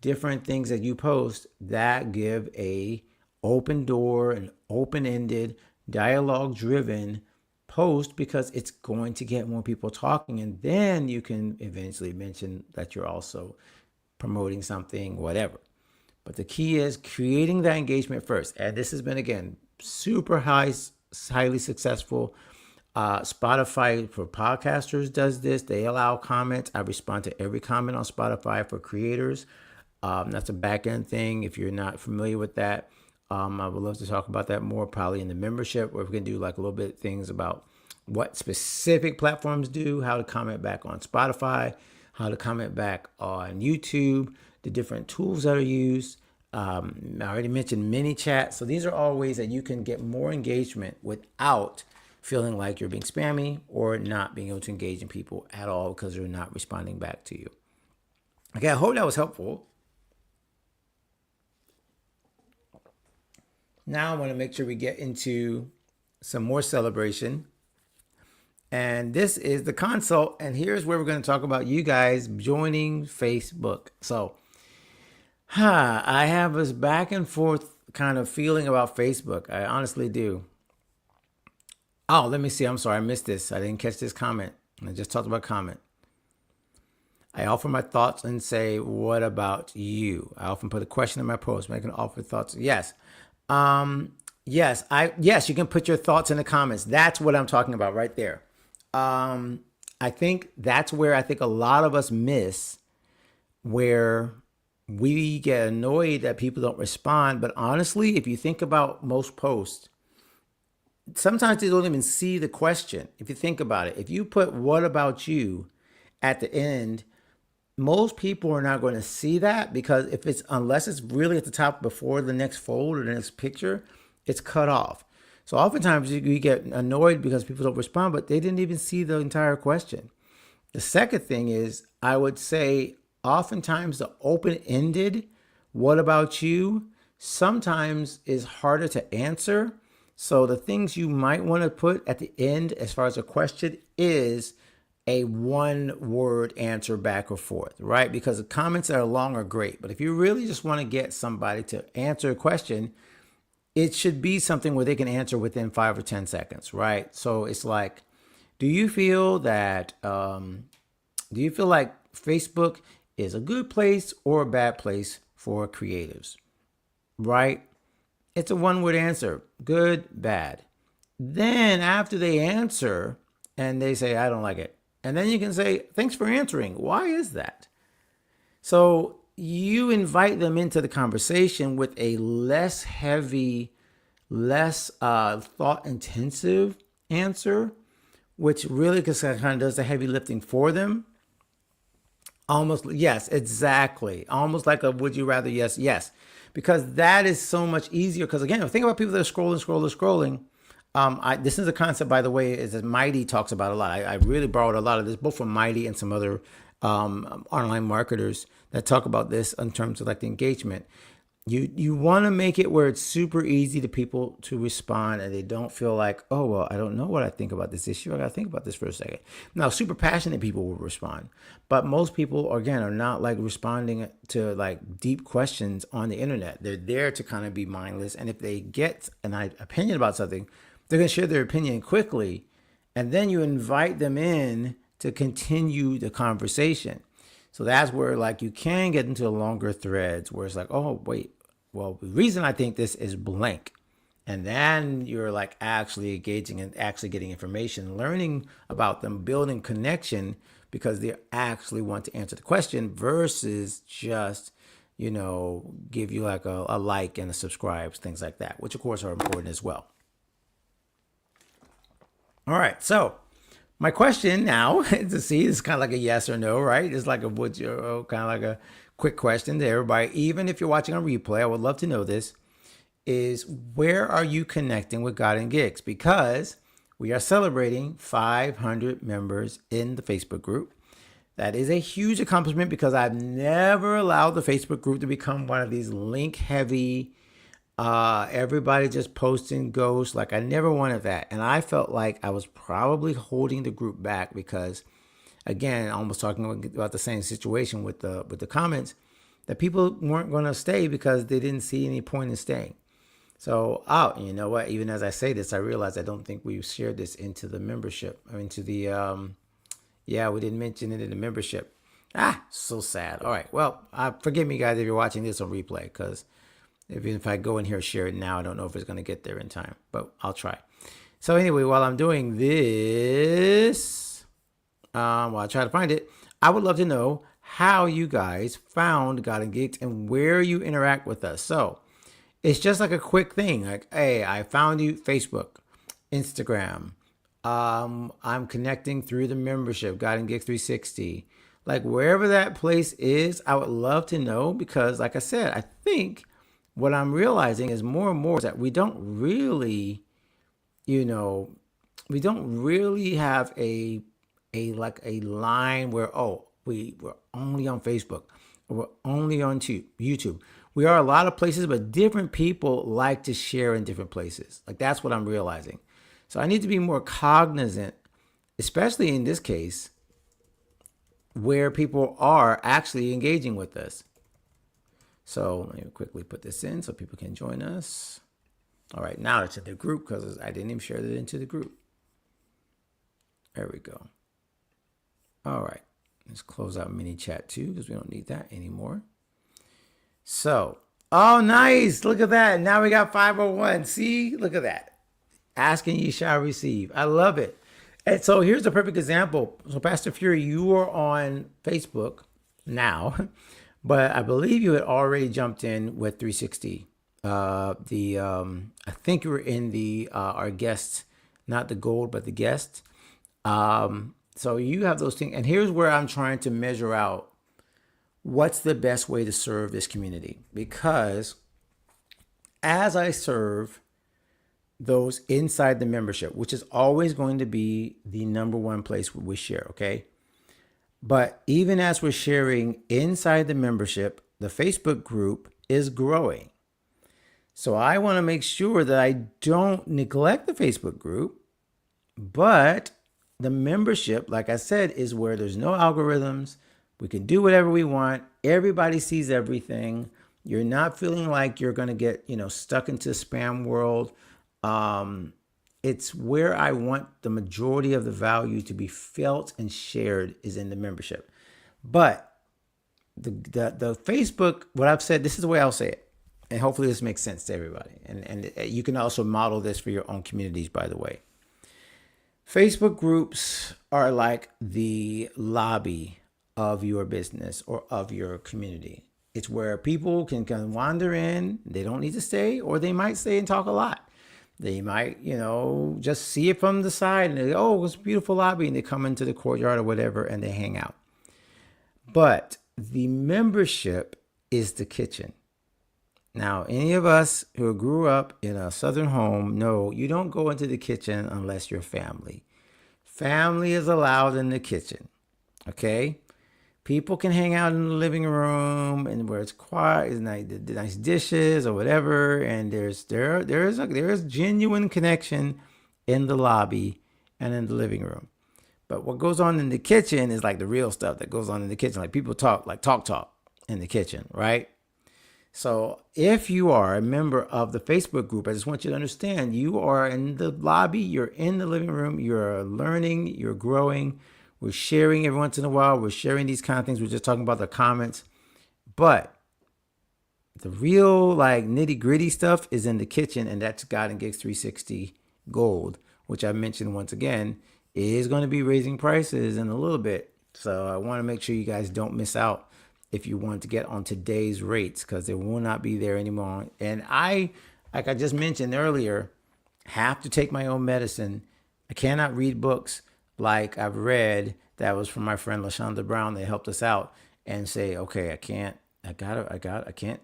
[SPEAKER 1] different things that you post that give a open door, an open-ended, dialogue-driven post, because it's going to get more people talking. And then you can eventually mention that you're also promoting something, whatever. But the key is creating that engagement first. And this has been, again, super highly successful. Spotify for podcasters does this. They allow comments. I respond to every comment on Spotify for creators. That's a back end thing. If you're not familiar with that, I would love to talk about that more, probably in the membership, where we can do like a little bit things about what specific platforms do, how to comment back on Spotify, how to comment back on YouTube, the different tools that are used. I already mentioned mini chat. So these are all ways that you can get more engagement without feeling like you're being spammy or not being able to engage in people at all because they're not responding back to you. Okay, I hope that was helpful. Now I want to make sure we get into some more celebration. And this is the consult. And here's where we're going to talk about you guys joining Facebook. So, I have this back and forth kind of feeling about Facebook. I honestly do. Oh, let me see. I'm sorry. I missed this. I didn't catch this comment. I just talked about comment. I offer my thoughts and say, what about you? I often put a question in my post, making offer thoughts. Yes. Yes, you can put your thoughts in the comments. That's what I'm talking about right there. I think that's where I think a lot of us miss, where we get annoyed that people don't respond. But honestly, if you think about most posts, sometimes they don't even see the question. If you think about it, if you put what about you at the end, most people are not going to see that, because unless it's really at the top before the next fold or the next picture, it's cut off. So oftentimes you get annoyed because people don't respond, but they didn't even see the entire question. The second thing is, I would say oftentimes the open-ended what about you sometimes is harder to answer. So the things you might want to put at the end as far as a question is a one-word answer back or forth, right? Because the comments that are long are great, but if you really just want to get somebody to answer a question, it should be something where they can answer within 5 or 10 seconds, right? So it's like, do you feel like Facebook is a good place or a bad place for creatives, right? It's a one-word answer, good, bad. Then after they answer and they say, I don't like it, and then you can say, thanks for answering. Why is that? So you invite them into the conversation with a less heavy, less thought intensive answer, which really kind of does the heavy lifting for them. Almost, yes, exactly. Almost like a would you rather, yes. Because that is so much easier. Because again, think about people that are scrolling. This is a concept, by the way, is that Mighty talks about a lot. I really borrowed a lot of this, both from Mighty and some other online marketers that talk about this in terms of like the engagement. You want to make it where it's super easy to people to respond, and they don't feel like, oh, well, I don't know what I think about this issue. I got to think about this for a second. Now, super passionate people will respond, but most people, again, are not like responding to like deep questions on the internet. They're there to kind of be mindless. And if they get an opinion about something, they're going to share their opinion quickly. And then you invite them in to continue the conversation. So that's where like you can get into longer threads where it's like, oh, wait, well, the reason I think this is blank. And then you're like actually engaging and actually getting information, learning about them, building connection, because they actually want to answer the question versus just, give you like a like and a subscribe, things like that, which of course are important as well. All right, so my question now to see is kind of like a yes or no, right? It's like a would you, kind of like a quick question to everybody. Even if you're watching on replay, I would love to know this, is where are you connecting with God and Gigs? Because we are celebrating 500 members in the Facebook group. That is a huge accomplishment because I've never allowed the Facebook group to become one of these link heavy, everybody just posting ghosts. Like I never wanted that. And I felt like I was probably holding the group back because, again, almost talking about the same situation with the comments, that people weren't going to stay because they didn't see any point in staying. So, you know what? Even as I say this, I realize I don't think we shared this into the membership. I mean, into the, we didn't mention it in the membership. So sad. All right. Well, forgive me, guys, if you're watching this on replay, because if I go in here and share it now, I don't know if it's going to get there in time, but I'll try. So anyway, while I'm doing this, while I try to find it, I would love to know how you guys found God and Gigs and where you interact with us. So it's just like a quick thing. Like, hey, I found you, Facebook, Instagram. I'm connecting through the membership, God and Gigs 360. Like wherever that place is, I would love to know, because like I said, I think what I'm realizing is more and more is that we don't really, have a line where, we're only on Facebook or we're only on YouTube. We are a lot of places, but different people like to share in different places. Like that's what I'm realizing. So I need to be more cognizant especially in this case where people are actually engaging with us. So let me quickly put this in so people can join us. All right, now it's in the group because I didn't even share it into the group. There we go. All right, let's close out mini chat too because we don't need that anymore. So, oh, nice. Look at that. Now we got 501. See, look at that. Asking ye shall receive. I love it. And so here's a perfect example. So Pastor Fury, you are on Facebook now, but I believe you had already jumped in with 360. I think you were in the our guest, not the gold, but the guest. So you have those things, and here's where I'm trying to measure out what's the best way to serve this community, because as I serve those inside the membership, which is always going to be the number one place we share, okay? But even as we're sharing inside the membership, the Facebook group is growing. So I want to make sure that I don't neglect the Facebook group, but the membership, like I said, is where there's no algorithms. We can do whatever we want. Everybody sees everything. You're not feeling like you're going to get, stuck into spam world. It's where I want the majority of the value to be felt and shared is in the membership. But the Facebook, what I've said, this is the way I'll say it. And hopefully this makes sense to everybody. And you can also model this for your own communities, by the way. Facebook groups are like the lobby of your business or of your community. It's where people can wander in. They don't need to stay, or they might stay and talk a lot. They might, just see it from the side and they go, oh, it's a beautiful lobby. And they come into the courtyard or whatever and they hang out. But the membership is the kitchen. Now, any of us who grew up in a Southern home know you don't go into the kitchen unless you're family. Family is allowed in the kitchen, okay? People can hang out in the living room and where it's quiet, it's nice dishes or whatever, and there is genuine connection in the lobby and in the living room. But what goes on in the kitchen is like the real stuff that goes on in the kitchen. Like people talk in the kitchen, right? So if you are a member of the Facebook group, I just want you to understand you are in the lobby, you're in the living room, you're learning, you're growing. We're sharing every once in a while. We're sharing these kind of things. We're just talking about the comments. But the real nitty gritty stuff is in the kitchen, and that's God and Gigs 360 Gold, which I mentioned once again, is going to be raising prices in a little bit. So I want to make sure you guys don't miss out if you want to get on today's rates, because they will not be there anymore. And I, like I just mentioned earlier, have to take my own medicine. I cannot read books like I've read that was from my friend LaShonda Brown that helped us out and say, okay, I can't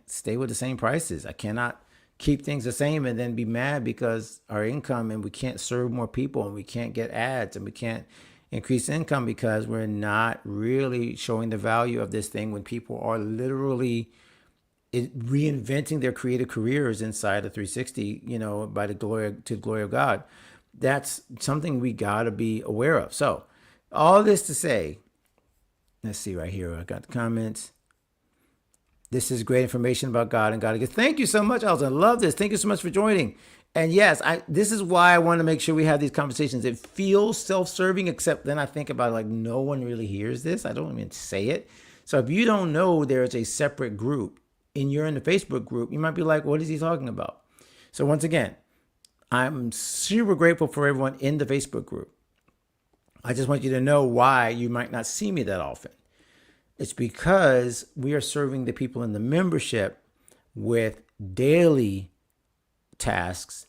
[SPEAKER 1] stay with the same prices. I cannot keep things the same and then be mad because our income and we can't serve more people and we can't get ads and we can't increase income because we're not really showing the value of this thing when people are literally reinventing their creative careers inside of 360, by the glory of God. That's something we got to be aware of. So all this to say, let's see right here. I got the comments. This is great information about God and God. Thank you so much. I love this. Thank you so much for joining. And yes, this is why I want to make sure we have these conversations. It feels self-serving, except then I think about it like no one really hears this. I don't even say it. So if you don't know there's a separate group and you're in the Facebook group, you might be like, what is he talking about? So once again, I'm super grateful for everyone in the Facebook group. I just want you to know why you might not see me that often. It's because we are serving the people in the membership with daily tasks,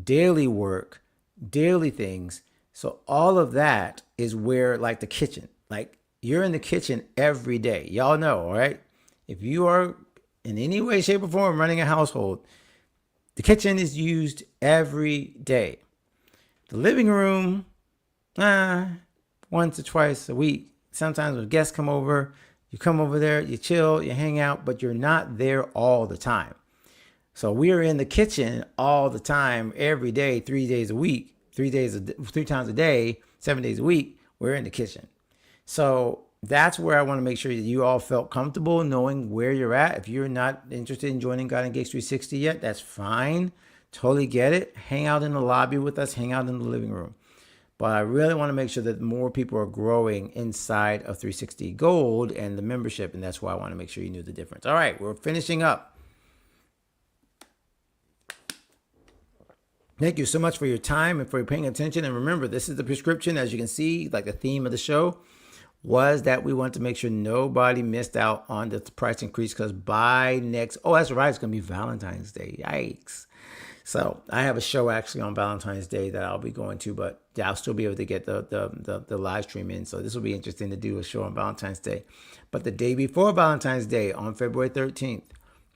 [SPEAKER 1] daily work, daily things. So all of that is where, like the kitchen, like you're in the kitchen every day. Y'all know, all right? If you are in any way, shape, or form running a household, the kitchen is used every day. The living room, once or twice a week. Sometimes when guests come over, you come over there, you chill, you hang out, but you're not there all the time. So we are in the kitchen all the time, every day, 3 days a week, three times a day, 7 days a week, we're in the kitchen. So that's where I want to make sure that you all felt comfortable knowing where you're at. If you're not interested in joining God and Gigs 360 yet, that's fine. Totally get it. Hang out in the lobby with us, hang out in the living room. But I really want to make sure that more people are growing inside of 360 Gold and the membership. And that's why I want to make sure you knew the difference. All right, we're finishing up. Thank you so much for your time and for paying attention. And remember, this is the prescription. As you can see, like the theme of the show was that we want to make sure nobody missed out on the price increase, because that's right, it's going to be Valentine's Day. Yikes. So I have a show actually on Valentine's Day that I'll be going to, but I'll still be able to get the live stream in. So this will be interesting to do a show on Valentine's Day. But the day before Valentine's Day, on February 13th,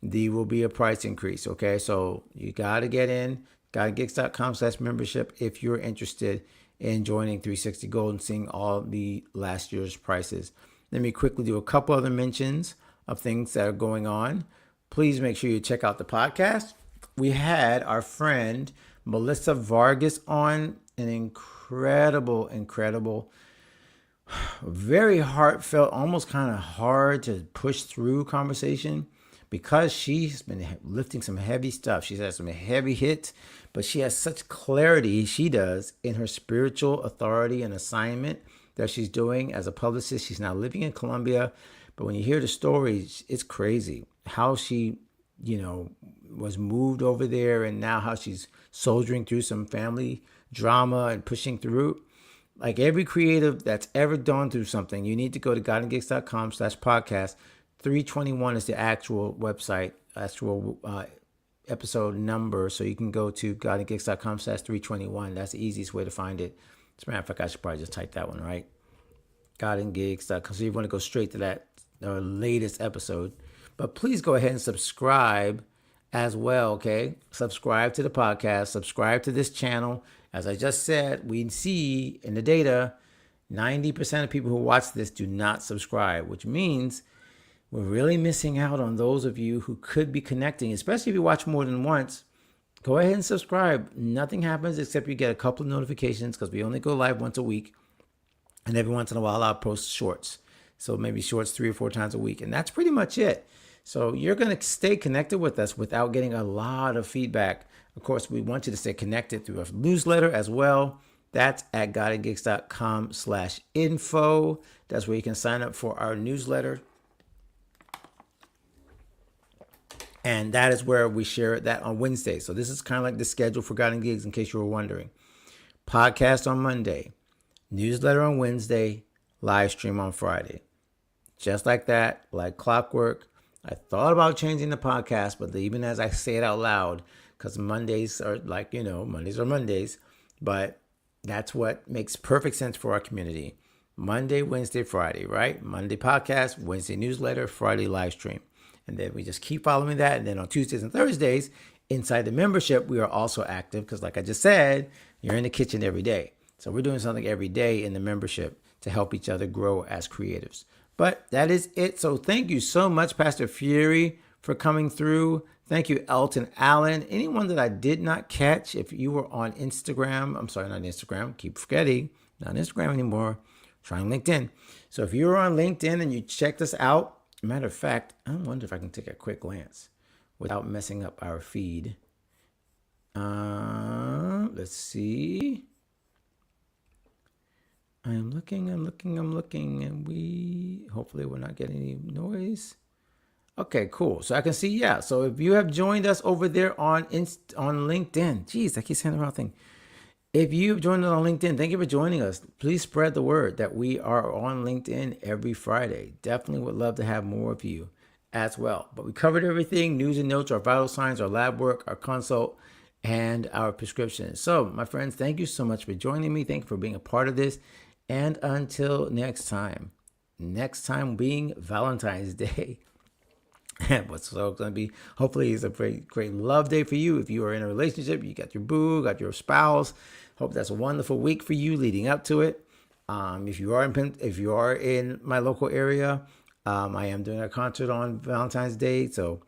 [SPEAKER 1] there will be a price increase. Okay, so you got to get in, godgigs.com/membership if you're interested in joining 360 Gold and seeing all the last year's prices. Let me quickly do a couple other mentions of things that are going on. Please make sure you check out the podcast. We had our friend Melissa Vargas on, an incredible, very heartfelt, almost kind of hard to push through conversation, because she's been lifting some heavy stuff. She's had some heavy hits, but she has such clarity, she does, in her spiritual authority and assignment that she's doing as a publicist. She's now living in Colombia, but when you hear the stories, it's crazy how she, was moved over there, and now how she's soldiering through some family drama and pushing through. Like every creative that's ever gone through something, you need to go to godandgigs.com/podcast. 321 is the actual website, episode number. So you can go to godandgigs.com/321. That's the easiest way to find it. As a matter of fact, I should probably just type that one, right? godandgigs.com. So you want to go straight to that latest episode. But please go ahead and subscribe as well, okay? Subscribe to the podcast. Subscribe to this channel. As I just said, we see in the data, 90% of people who watch this do not subscribe, which means we're really missing out on those of you who could be connecting, especially if you watch more than once. Go ahead and subscribe. Nothing happens except you get a couple of notifications, because we only go live once a week. And every once in a while, I'll post shorts. So maybe shorts 3 or 4 times a week. And that's pretty much it. So you're going to stay connected with us without getting a lot of feedback. Of course, we want you to stay connected through our newsletter as well. That's at godandgigs.com/info. That's where you can sign up for our newsletter. And that is where we share that on Wednesday. So this is kind of like the schedule for God and Gigs, in case you were wondering. Podcast on Monday, newsletter on Wednesday, live stream on Friday. Just like that, like clockwork. I thought about changing the podcast, but even as I say it out loud, because Mondays are Mondays are Mondays, but that's what makes perfect sense for our community. Monday, Wednesday, Friday, right? Monday podcast, Wednesday newsletter, Friday live stream. And then we just keep following that. And then on Tuesdays and Thursdays, inside the membership, we are also active, because like I just said, you're in the kitchen every day. So we're doing something every day in the membership to help each other grow as creatives. But that is it. So thank you so much, Pastor Fury, for coming through. Thank you, Elton Allen. Anyone that I did not catch, if you were on Instagram, I'm sorry, not Instagram, keep forgetting, not Instagram anymore, trying LinkedIn. So if you were on LinkedIn and you checked us out, matter of fact, I wonder if I can take a quick glance without messing up our feed. Let's see. I'm looking, and hopefully we're not getting any noise. Okay, cool. So I can see, yeah. So if you have joined us over there on LinkedIn, geez, I keep saying the wrong thing. If you've joined us on LinkedIn, thank you for joining us. Please spread the word that we are on LinkedIn every Friday. Definitely would love to have more of you as well. But we covered everything: news and notes, our vital signs, our lab work, our consult, and our prescriptions. So, my friends, thank you so much for joining me. Thank you for being a part of this. And until next time being Valentine's Day. What's so going to be, hopefully, it's a great love day for you. If you are in a relationship, you got your boo, got your spouse. Hope that's a wonderful week for you leading up to it. If you are in my local area, I am doing a concert on Valentine's Day, so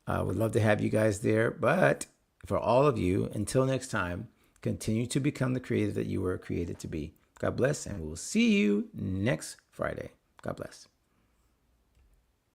[SPEAKER 1] would love to have you guys there. But for all of you, until next time, Continue to become the creator that you were created to be. God bless, and we'll see you next Friday. God bless.